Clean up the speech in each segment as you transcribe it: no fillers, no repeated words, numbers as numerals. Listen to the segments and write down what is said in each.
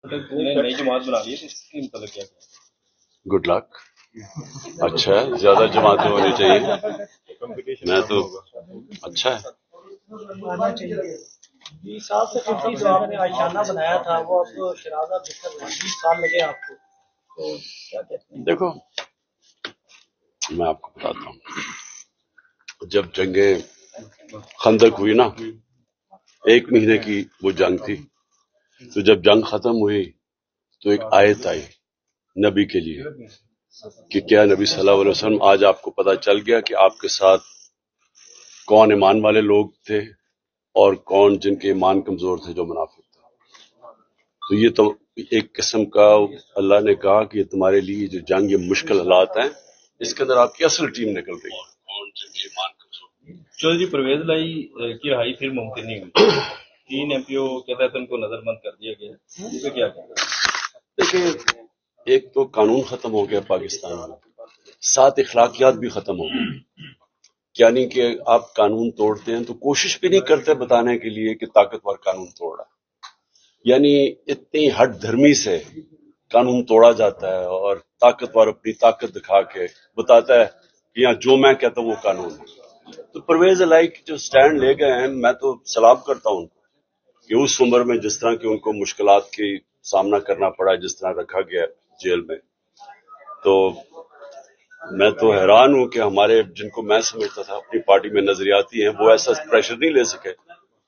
नई जमात बना ली है, इसके मतलब क्या है? Good luck. अच्छा है, ज्यादा जमातें होनी चाहिए. मैं तो अच्छा है. जी 7 से 50 जो आपने आशियाना बनाया था वो अब शराजा बिखर रहा है, 20 साल लगे आपको, तो क्या कहते हैं? देखो मैं आपको बताता हूँ, जब जंगे खंदक हुई ना, 1 महीने की वो जंग थी, तो जब जंग खत्म हुई तो एक आयत आई नबी के लिए कि क्या नबी सल्लल्लाहु अलैहि वसल्लम आज आपको पता चल गया कि आपके साथ कौन ईमान वाले लोग थे और कौन जिनके ईमान कमजोर थे, जो मुनाफिक थे. तो ये तो एक किस्म का अल्लाह ने कहा कि ये तुम्हारे लिए जो जंग, ये मुश्किल हालात हैं, इसके अंदर आपकी असल टीम निकल रही है. कौन जिनके ईमान कमजोर. चौधरी परवेज लाई की रिहाई फिर मुमकिन नहीं हुई. 3 एमपीओ के तहत उनको नजरबंद कर दिया गया, इस पे क्या कहते हैं? देखिए, एक तो कानून खत्म हो गया पाकिस्तान में, 7 इखलाकियात भी खत्म हो गई. यानी कि आप कानून तोड़ते हैं तो कोशिश भी नहीं करते बताने के लिए कि ताकतवर कानून तोड़ रहा है. यानी इतनी हट धर्मी से कानून तोड़ा जाता है और ताकतवर अपनी ताकत दिखा के बताता है कि यहाँ जो मैं कहता हूँ वो कानून है. तो परवेज इलाही जो स्टैंड ले गए हैं, मैं तो सलाम करता हूँ कि उस उम्र में जिस तरह की उनको मुश्किलात की सामना करना पड़ा, जिस तरह रखा गया जेल में, तो मैं तो हैरान हूं कि हमारे जिनको मैं समझता था अपनी पार्टी में नजरियाती हैं, वो ऐसा प्रेशर नहीं ले सके,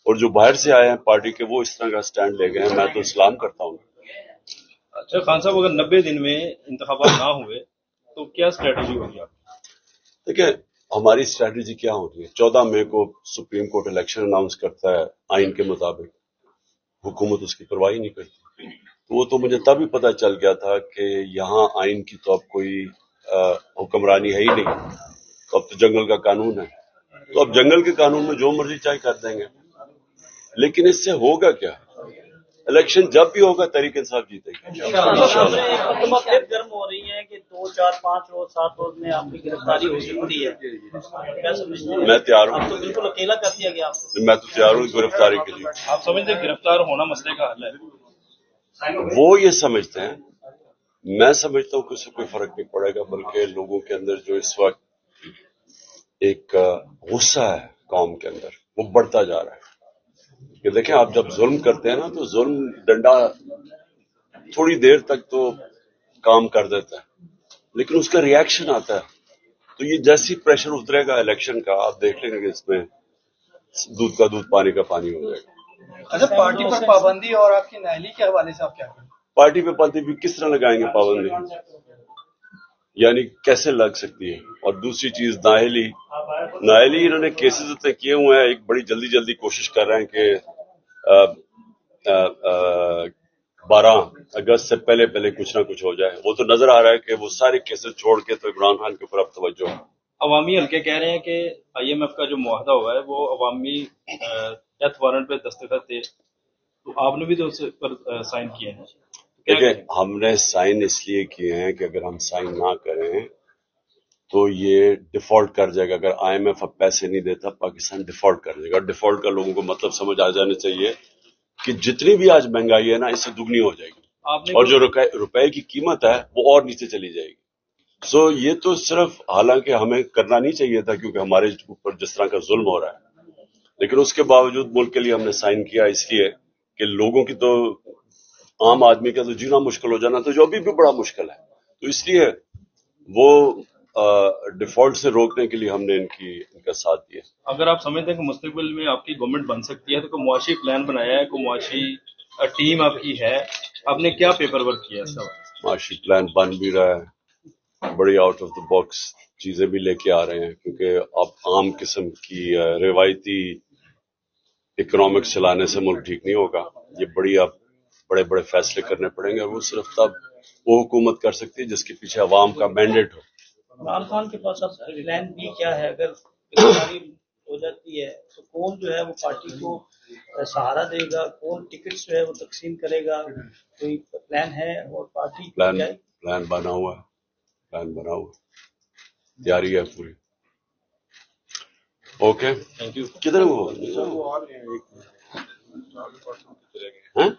और जो बाहर से आए हैं पार्टी के, वो इस तरह का स्टैंड ले गए हैं. मैं तो सलाम करता हूं. अच्छा खान साहब, अगर 90 दिन में इंतखाबात ना हुए तो क्या स्ट्रेटजी होगी आपकी? देखिए, हमारी स्ट्रैटेजी क्या होती है? 14 मई को सुप्रीम कोर्ट इलेक्शन अनाउंस करता है आइन के मुताबिक, हुकूमत उसकी परवाह ही नहीं करती. तो वो तो मुझे तब ही पता चल गया था कि यहाँ आइन की तो अब कोई हुक्मरानी है ही नहीं, तो अब तो जंगल का कानून है. तो अब जंगल के कानून में जो मर्जी चाहे कर देंगे. लेकिन इससे होगा क्या? इलेक्शन जब भी होगा तहरीक इंसाफ जीतेगी. फिर गर्म हो रही है कि 2, 4, 5 रोज 7 रोज में आपकी गिरफ्तारी हो सकती है, क्या समझते हैं? मैं तैयार हूँ. आप तो बिल्कुल अकेला कर दिया गया आपको. मैं तो तैयार हूँ गिरफ्तारी के लिए. आप समझते हैं गिरफ्तार होना मसले का हल है? वो ये समझते हैं, मैं समझता हूँ कि उससे कोई फर्क नहीं पड़ेगा, बल्कि लोगों के अंदर जो इस वक्त एक गुस्सा है कौम के अंदर, वो बढ़ता जा रहा है. कि देखें, आप जब जुल्म करते हैं ना, तो जुल्म डंडा थोड़ी देर तक तो काम कर देता है, लेकिन उसका रिएक्शन आता है. तो ये जैसी प्रेशर उतरेगा इलेक्शन का, आप देख लेंगे कि इसमें दूध का दूध पानी का पानी हो जाएगा. अच्छा, पार्टी पर पाबंदी और आपकी नाअहली के हवाले से आप क्या करें? पार्टी पे पार्टी भी किस तरह लगाएंगे पाबंदी? यानी कैसे लग सकती है? और दूसरी चीज, नाअहली इन्होंने केसेस इतने किए हुए हैं, एक बड़ी जल्दी जल्दी कोशिश कर रहे हैं कि 12 अगस्त से पहले पहले कुछ ना कुछ हो जाए. वो तो नजर आ रहा है कि वो सारे केसेस छोड़ के तो इमरान खान के ऊपर अब तवज्जो है. अवामी हल्के कह रहे हैं कि IMF का जो मुआहदा हुआ है वो अवामी डेथ वारंट पे दस्तखत थे, तो आपने भी तो उस पर साइन किए हैं. देखिए, हमने साइन इसलिए किए हैं कि अगर हम साइन ना करें तो ये डिफॉल्ट कर जाएगा. अगर IMF अब पैसे नहीं देता, पाकिस्तान डिफॉल्ट कर जाएगा. डिफॉल्ट का लोगों को मतलब समझ आ जाना चाहिए कि जितनी भी आज महंगाई है ना, इससे दुगनी हो जाएगी, और जो रुपए की कीमत है वो और नीचे चली जाएगी. सो ये तो सिर्फ, हालांकि हमें करना नहीं चाहिए था क्योंकि हमारे ऊपर जिस तरह का जुल्म हो रहा है, लेकिन उसके बावजूद मुल्क के लिए हमने साइन किया, इसलिए कि लोगों की तो, आम आदमी का तो जीना मुश्किल हो जाना, तो जो अभी भी बड़ा मुश्किल है, तो इसलिए वो डिफॉल्ट से रोकने के लिए हमने इनका साथ दिया. अगर आप समझते हैं कि मुस्तकबिल में आपकी गवर्नमेंट बन सकती है तो कोई मुआशी प्लान बनाया है, कोई मुआशी टीम आपकी है, आपने क्या पेपर वर्क किया है? मुआशी प्लान बन भी रहा है, बड़ी आउट ऑफ द बॉक्स चीजें भी लेके आ रहे हैं, क्योंकि अब आम किस्म की रिवायती इकोनॉमिक्स चलाने से मुल्क ठीक नहीं होगा. ये अब बड़े बड़े फैसले करने पड़ेंगे, और वो सिर्फ तब वो हुकूमत कर सकती है जिसके पीछे अवाम का मैंडेट हो. इमरान खान के पास अब प्लान बी क्या है? अगर गिरफ्तारी हो जाती है तो कौन जो है वो पार्टी को सहारा देगा, कौन टिकट्स जो है वो तकसीम करेगा, कोई प्लान है? और पार्टी प्लान बना हुआ, तैयारी है पूरी. Okay, thank you. किधर वो ہیں؟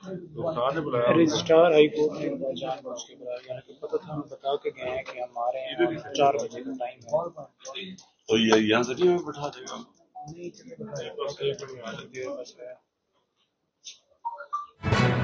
رجسٹرار ہائی کورٹ نے جان بوجھ کے بلایا، یعنی کہ پتہ تھا، ہم بتا کے گئے ہیں کہ ہمارے یہاں 4 بجے کا ٹائم ہے. تو یہ یہاں سے نہیں ہمیں بٹھا دے گا. نہیں